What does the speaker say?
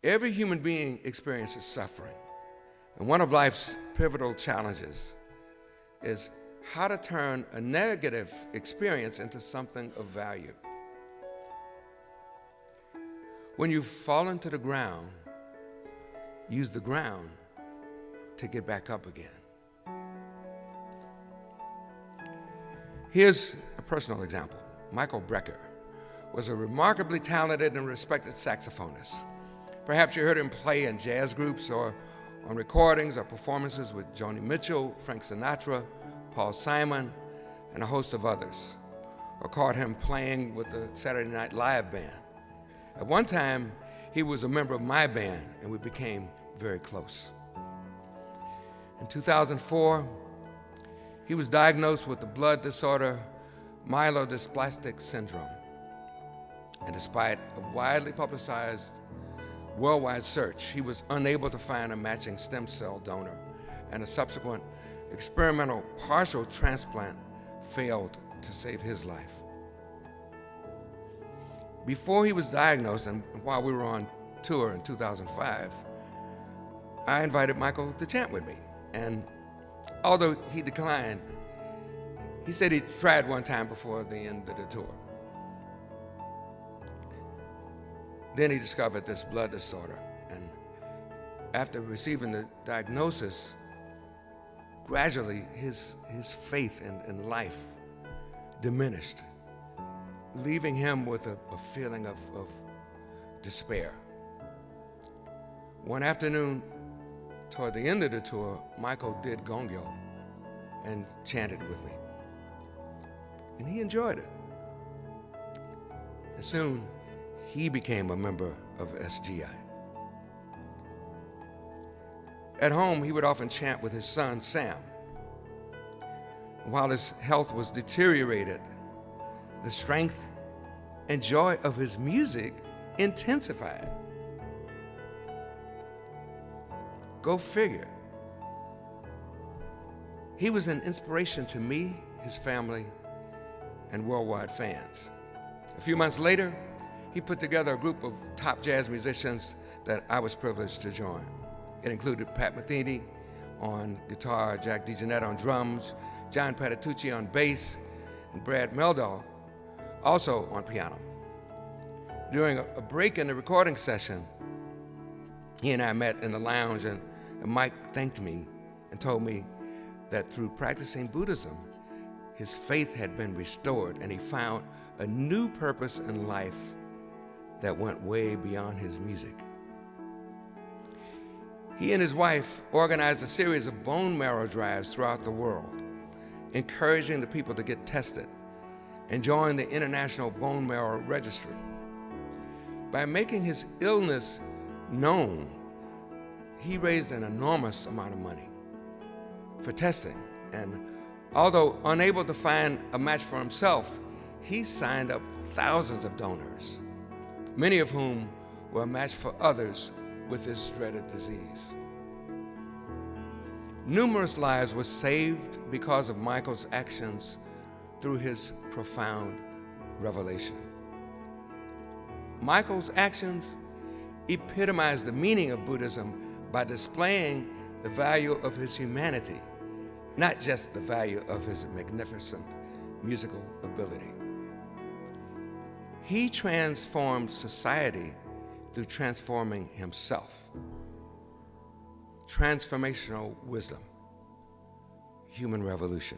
Every human being experiences suffering. And one of life's pivotal challenges is how to turn a negative experience into something of value. When you've fallen to the ground, use the ground to get back up again. Here's a personal example. Michael Brecker was a remarkably talented and respected saxophonist. Perhaps you heard him play in jazz groups or on recordings or performances with Joni Mitchell, Frank Sinatra, Paul Simon, and a host of others, or caught him playing with the Saturday Night Live band. At one time, he was a member of my band, and we became very close. In 2004, he was diagnosed with the blood disorder myelodysplastic syndrome. And despite a widely publicized worldwide search, he was unable to find a matching stem cell donor, and a subsequent experimental partial transplant failed to save his life. Before he was diagnosed, and while we were on tour in 2005, I invited Michael to chant with me. And although he declined, he said he tried one time before the end of the tour. Then he discovered this blood disorder, and after receiving the diagnosis, gradually his faith in life diminished, leaving him with a feeling of despair. One afternoon, toward the end of the tour, Michael did gongyo and chanted with me. And he enjoyed it. And soon, he became a member of SGI. At home, he would often chant with his son, Sam. While his health was deteriorated, the strength and joy of his music intensified. Go figure. He was an inspiration to me, his family, and worldwide fans. A few months later, he put together a group of top jazz musicians that I was privileged to join. It included Pat Metheny on guitar, Jack DeJohnette on drums, John Patitucci on bass, and Brad Meldal also on piano. During a break in the recording session, he and I met in the lounge, and Mike thanked me and told me that through practicing Buddhism, his faith had been restored, and he found a new purpose in life that went way beyond his music. He and his wife organized a series of bone marrow drives throughout the world, encouraging the people to get tested and join the International Bone Marrow Registry. By making his illness known, he raised an enormous amount of money for testing, and although unable to find a match for himself, he signed up thousands of donors, many of whom were a match for others with this dreaded disease. Numerous lives were saved because of Michael's actions through his profound revelation. Michael's actions epitomized the meaning of Buddhism by displaying the value of his humanity, not just the value of his magnificent musical ability. He transformed society through transforming himself. Transformational wisdom, human revolution.